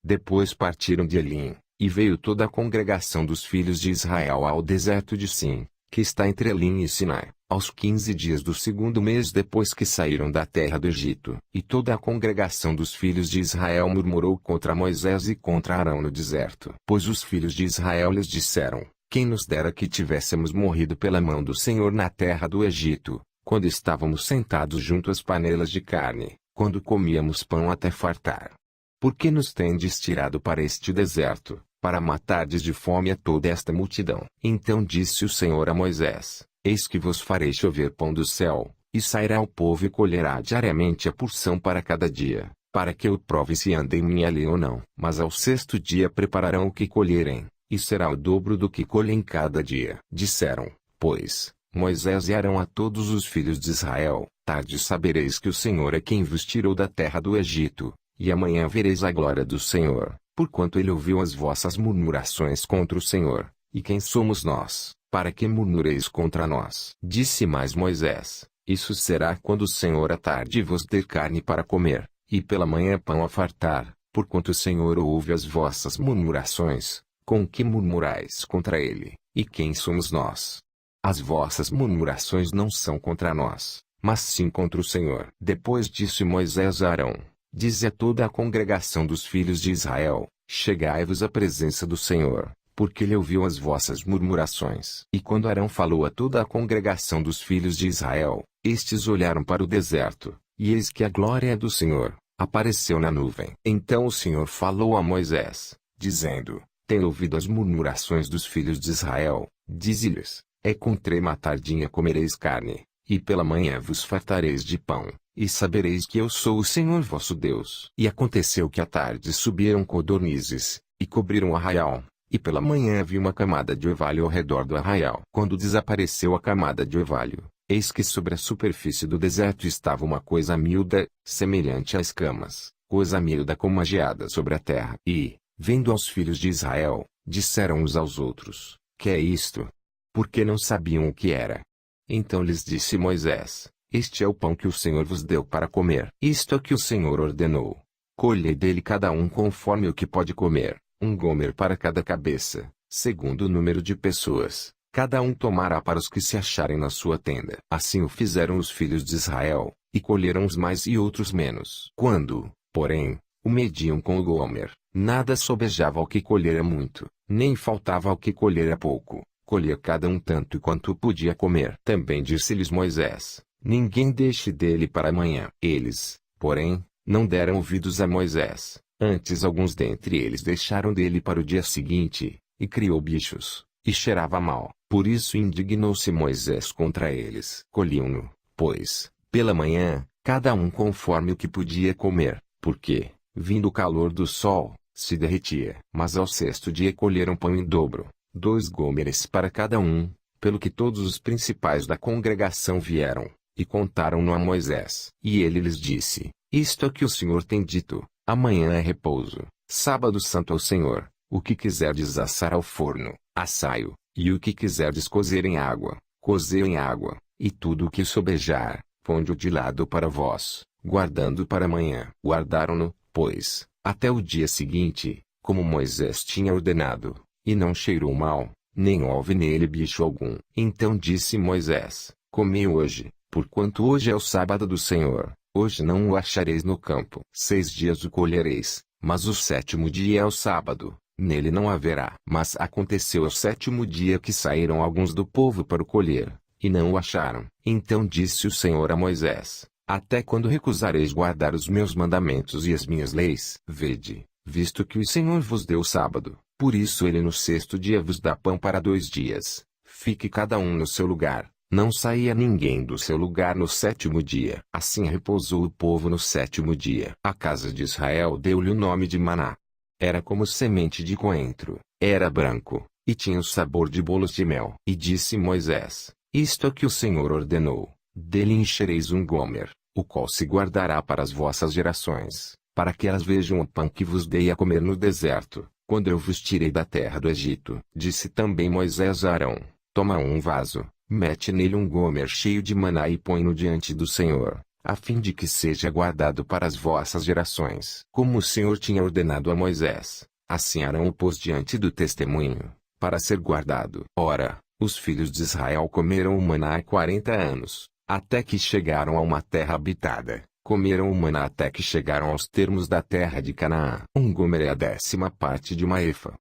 Depois partiram de Elim, e veio toda a congregação dos filhos de Israel ao deserto de Sim, que está entre Elim e Sinai, aos 15 dias do segundo mês depois que saíram da terra do Egito. E toda a congregação dos filhos de Israel murmurou contra Moisés e contra Arão no deserto. Pois os filhos de Israel lhes disseram: quem nos dera que tivéssemos morrido pela mão do Senhor na terra do Egito, quando estávamos sentados junto às panelas de carne, quando comíamos pão até fartar. Por que nos tendes tirado para este deserto, para matardes de fome a toda esta multidão? Então disse o Senhor a Moisés: eis que vos farei chover pão do céu, e sairá o povo e colherá diariamente a porção para cada dia, para que eu prove se anda em minha lei ou não. Mas ao sexto dia prepararão o que colherem, e será o dobro do que colhem cada dia. Disseram, pois, Moisés e Arão a todos os filhos de Israel: tarde sabereis que o Senhor é quem vos tirou da terra do Egito, e amanhã vereis a glória do Senhor, porquanto ele ouviu as vossas murmurações contra o Senhor. E quem somos nós, para que murmureis contra nós? Disse mais Moisés: isso será quando o Senhor à tarde vos der carne para comer, e pela manhã pão a fartar, porquanto o Senhor ouve as vossas murmurações. Com que murmurais contra ele, e quem somos nós? As vossas murmurações não são contra nós, mas sim contra o Senhor. Depois disse Moisés a Arão: dize a toda a congregação dos filhos de Israel: chegai-vos à presença do Senhor, porque ele ouviu as vossas murmurações. E quando Arão falou a toda a congregação dos filhos de Israel, estes olharam para o deserto, e eis que a glória do Senhor apareceu na nuvem. Então o Senhor falou a Moisés, dizendo: tenho ouvido as murmurações dos filhos de Israel. Dize-lhes: é com trema à tardinha comereis carne, e pela manhã vos fartareis de pão, e sabereis que eu sou o Senhor vosso Deus. E aconteceu que à tarde subiram codornizes, e cobriram o arraial, e pela manhã havia uma camada de orvalho ao redor do arraial. Quando desapareceu a camada de orvalho, eis que sobre a superfície do deserto estava uma coisa miúda, semelhante a escamas, coisa miúda como a geada sobre a terra. E, vendo aos filhos de Israel, disseram uns aos outros: que é isto? Porque não sabiam o que era. Então lhes disse Moisés: este é o pão que o Senhor vos deu para comer. Isto é que o Senhor ordenou: colhei dele cada um conforme o que pode comer, um gomer para cada cabeça, segundo o número de pessoas, cada um tomará para os que se acharem na sua tenda. Assim o fizeram os filhos de Israel, e colheram uns mais e outros menos. Quando, porém, o mediam com o gomer, nada sobejava ao que colhera muito, nem faltava ao que colhera pouco. Colhia cada um tanto quanto podia comer. Também disse-lhes Moisés: ninguém deixe dele para amanhã. Eles, porém, não deram ouvidos a Moisés. Antes alguns dentre eles deixaram dele para o dia seguinte, e criou bichos, e cheirava mal. Por isso indignou-se Moisés contra eles. Colhiam-no, pois, pela manhã, cada um conforme o que podia comer, porque, vindo o calor do sol, se derretia. Mas ao sexto dia colheram pão em dobro, 2 gômeres para cada um, pelo que todos os principais da congregação vieram, e contaram-no a Moisés. E ele lhes disse: isto é que o Senhor tem dito: amanhã é repouso, sábado santo ao Senhor. O que quiserdes assar ao forno, assai-o, e o que quiserdes cozer em água, cozei em água, e tudo o que sobejar, ponde-o de lado para vós, guardando para amanhã. Guardaram-no, pois, até o dia seguinte, como Moisés tinha ordenado, e não cheirou mal, nem houve nele bicho algum. Então disse Moisés: comei hoje, porquanto hoje é o sábado do Senhor, hoje não o achareis no campo. 6 dias o colhereis, mas o 7º dia é o sábado, nele não haverá. Mas aconteceu ao 7º dia que saíram alguns do povo para o colher, e não o acharam. Então disse o Senhor a Moisés: até quando recusareis guardar os meus mandamentos e as minhas leis? Vede, visto que o Senhor vos deu o sábado, por isso ele no 6º dia vos dá pão para 2 dias. Fique cada um no seu lugar, não saía ninguém do seu lugar no 7º dia. Assim repousou o povo no 7º dia. A casa de Israel deu-lhe o nome de Maná. Era como semente de coentro, era branco, e tinha o sabor de bolos de mel. E disse Moisés: isto é que o Senhor ordenou: dele enchereis um gomer, o qual se guardará para as vossas gerações, para que elas vejam o pão que vos dei a comer no deserto, quando eu vos tirei da terra do Egito. Disse também Moisés a Arão: toma um vaso, mete nele um gomer cheio de maná e põe-no diante do Senhor, a fim de que seja guardado para as vossas gerações. Como o Senhor tinha ordenado a Moisés, assim Arão o pôs diante do testemunho, para ser guardado. Ora, os filhos de Israel comeram o maná 40 anos, até que chegaram a uma terra habitada. Comeram o maná até que chegaram aos termos da terra de Canaã. Um gomer é a 10ª parte de uma efa.